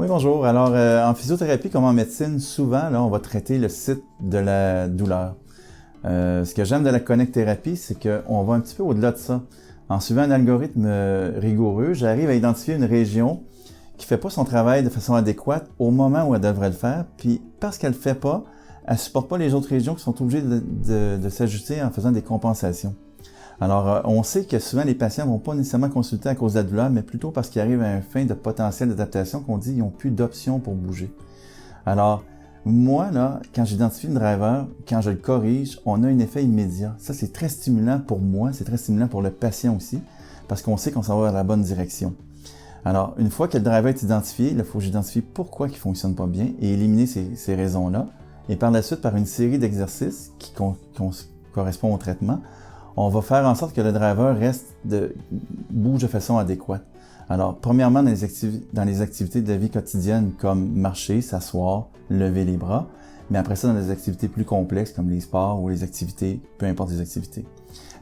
Oui, bonjour. Alors, en physiothérapie comme en médecine, souvent, là, on va traiter le site de la douleur. Ce que j'aime de la connect-thérapie, c'est qu'on va un petit peu au-delà de ça. En suivant un algorithme rigoureux, j'arrive à identifier une région qui fait pas son travail de façon adéquate au moment où elle devrait le faire, puis parce qu'elle le fait pas, elle supporte pas les autres régions qui sont obligées de s'ajuster en faisant des compensations. Alors, on sait que souvent les patients vont pas nécessairement consulter à cause de la douleur, mais plutôt parce qu'ils arrivent à un fin de potentiel d'adaptation qu'on dit qu'ils n'ont plus d'options pour bouger. Alors, moi, là, quand j'identifie le driver, quand je le corrige, on a un effet immédiat. Ça, c'est très stimulant pour moi, c'est très stimulant pour le patient aussi, parce qu'on sait qu'on s'en va vers la bonne direction. Alors, une fois que le driver est identifié, il faut que j'identifie pourquoi il ne fonctionne pas bien et éliminer ces raisons-là. Et par la suite, par une série d'exercices qui correspondent au traitement, on va faire en sorte que le driver bouge de façon adéquate. Alors, premièrement, dans les activités de la vie quotidienne comme marcher, s'asseoir, lever les bras, mais après ça, dans les activités plus complexes comme les sports ou les activités, peu importe les activités.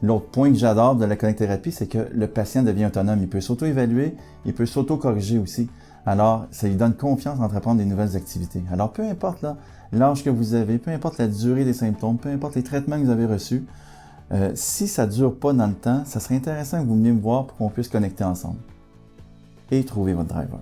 L'autre point que j'adore de la connect-thérapie, c'est que le patient devient autonome. Il peut s'auto-évaluer, il peut s'auto-corriger aussi. Alors, ça lui donne confiance en entreprendre des nouvelles activités. Alors, peu importe l'âge que vous avez, peu importe la durée des symptômes, peu importe les traitements que vous avez reçus, si ça ne dure pas dans le temps, ça serait intéressant que vous veniez me voir pour qu'on puisse connecter ensemble et trouver votre driver.